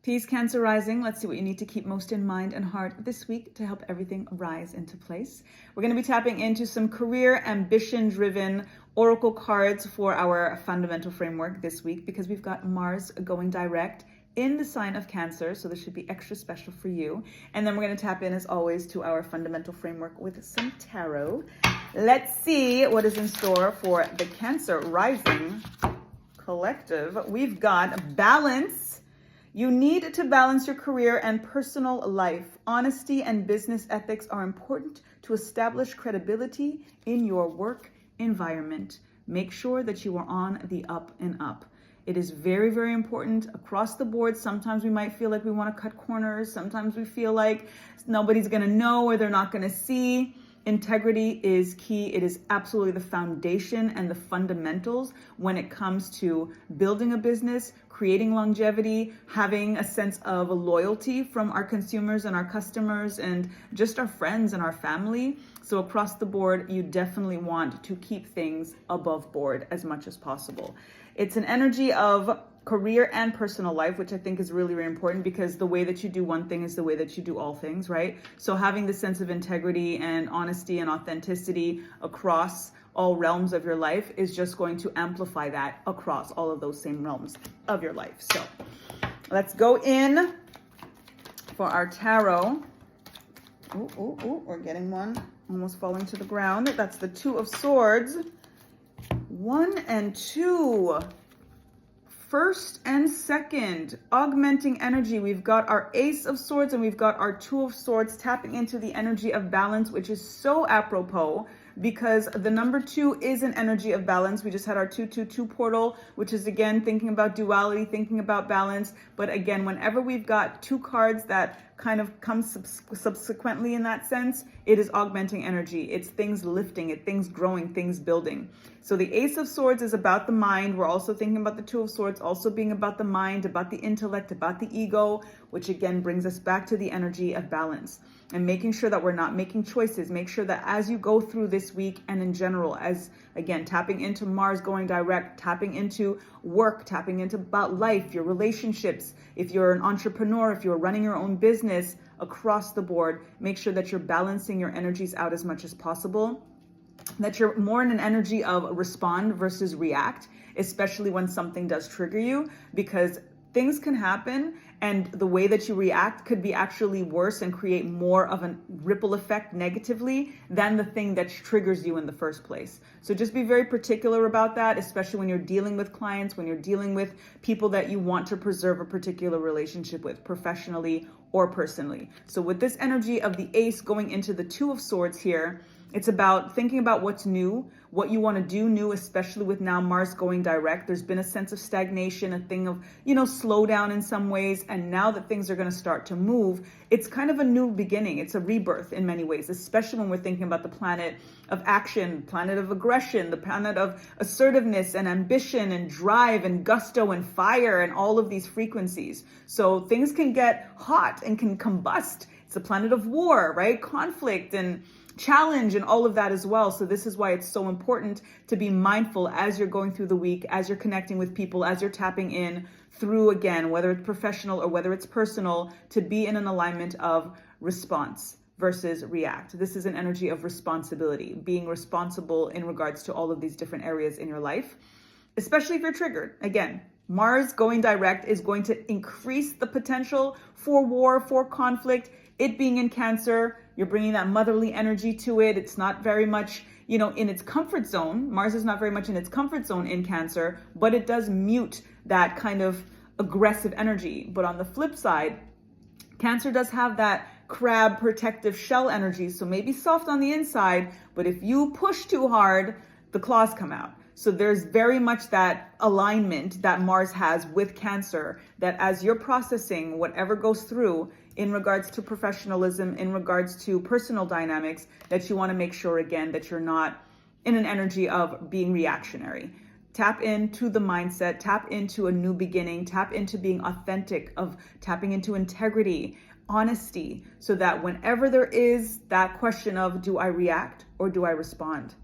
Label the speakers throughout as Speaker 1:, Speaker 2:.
Speaker 1: Peace, Cancer rising. Let's see what you need to keep most in mind and heart this week to help everything rise into place. We're going to be tapping into some career ambition-driven oracle cards for our fundamental framework this week because we've got Mars going direct in the sign of Cancer, so this should be extra special for you. And then we're going to tap in, as always, to our fundamental framework with some tarot. Let's see what is in store for the Cancer rising collective. We've got balance. You need to balance your career and personal life. Honesty and business ethics are important to establish credibility in your work environment. Make sure that you are on the up and up. It is very, very important across the board. Sometimes we might feel like we want to cut corners. Sometimes we feel like nobody's going to know or they're not going to see. Integrity is key. It is absolutely the foundation and the fundamentals when it comes to building a business, creating longevity, having a sense of loyalty from our consumers and our customers and just our friends and our family. So across the board, you definitely want to keep things above board as much as possible. It's an energy of career and personal life, which I think is really, really important because the way that you do one thing is the way that you do all things, right? So having the sense of integrity and honesty and authenticity across all realms of your life is just going to amplify that across all of those same realms of your life. So let's go in for our tarot. Ooh, we're getting one almost falling to the ground. That's the Two of Swords. 1 and 2. First and second, augmenting energy. We've got our Ace of Swords and we've got our Two of Swords tapping into the energy of balance, which is so apropos because the number 2 is an energy of balance. We just had our 222 portal, which is again thinking about duality, thinking about balance. But again, whenever we've got two cards that kind of come subsequently in that sense, it is augmenting energy. It's things lifting, things growing, things building. So the Ace of Swords is about the mind. We're also thinking about the Two of Swords also being about the mind, about the intellect, about the ego, which again brings us back to the energy of balance and making sure that we're not making choices. Make sure that as you go through this week and in general, as again, tapping into Mars going direct, tapping into work, tapping into about life, your relationships, if you're an entrepreneur, if you're running your own business, across the board, make sure that you're balancing your energies out as much as possible, that you're more in an energy of respond versus react, especially when something does trigger you, because things can happen and the way that you react could be actually worse and create more of a ripple effect negatively than the thing that triggers you in the first place. So just be very particular about that, especially when you're dealing with clients, when you're dealing with people that you want to preserve a particular relationship with, professionally or personally. So with this energy of the Ace going into the Two of Swords here, it's about thinking about what's new, what you want to do new, especially with now Mars going direct. There's been a sense of stagnation, a thing of, slow down in some ways. And now that things are going to start to move, it's kind of a new beginning. It's a rebirth in many ways, especially when we're thinking about the planet of action, planet of aggression, the planet of assertiveness and ambition and drive and gusto and fire and all of these frequencies. So things can get hot and can combust. It's a planet of war, right? Conflict and challenge and all of that as well. So this is why it's so important to be mindful as you're going through the week, as you're connecting with people, as you're tapping in through, again, whether it's professional or whether it's personal, to be in an alignment of response versus react. This is an energy of responsibility, being responsible in regards to all of these different areas in your life, especially if you're triggered. Again, Mars going direct is going to increase the potential for war, for conflict. It being in Cancer, you're bringing that motherly energy to it. It's not very much, in its comfort zone. Mars is not very much in its comfort zone in Cancer, but it does mute that kind of aggressive energy. But on the flip side, Cancer does have that crab protective shell energy. So maybe soft on the inside, but if you push too hard, the claws come out. So there's very much that alignment that Mars has with Cancer, that as you're processing whatever goes through in regards to professionalism, in regards to personal dynamics, that you want to make sure, again, that you're not in an energy of being reactionary. Tap into the mindset, tap into a new beginning, tap into being authentic, of tapping into integrity, honesty, so that whenever there is that question of, do I react or do I respond?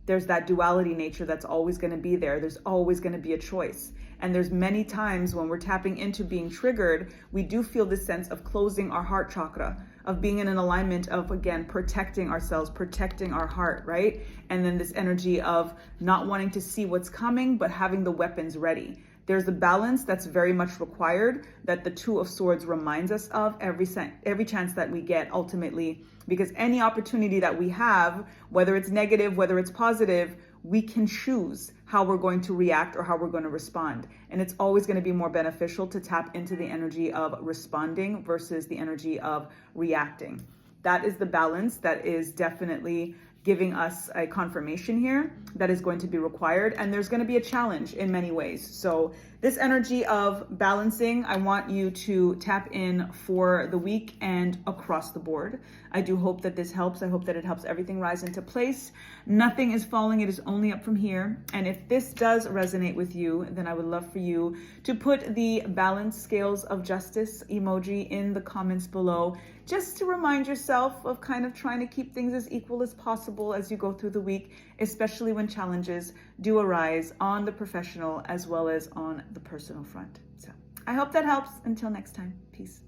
Speaker 1: There's that duality nature that's always going to be there. There's always going to be a choice. And there's many times when we're tapping into being triggered, we do feel this sense of closing our heart chakra, of being in an alignment of, again, protecting ourselves, protecting our heart, right? And then this energy of not wanting to see what's coming, but having the weapons ready. There's a balance that's very much required that the Two of Swords reminds us of every chance that we get, ultimately, because any opportunity that we have, whether it's negative, whether it's positive, we can choose how we're going to react or how we're going to respond. And it's always going to be more beneficial to tap into the energy of responding versus the energy of reacting. That is the balance that is definitely giving us a confirmation here that is going to be required. And there's going to be a challenge in many ways. So this energy of balancing, I want you to tap in for the week and across the board. I do hope that this helps. I hope that it helps everything rise into place. Nothing is falling. It is only up from here. And if this does resonate with you, then I would love for you to put the balance scales of justice emoji in the comments below, just to remind yourself of kind of trying to keep things as equal as possible as you go through the week, especially when challenges do arise on the professional as well as on the personal front. So I hope that helps. Until next time, peace.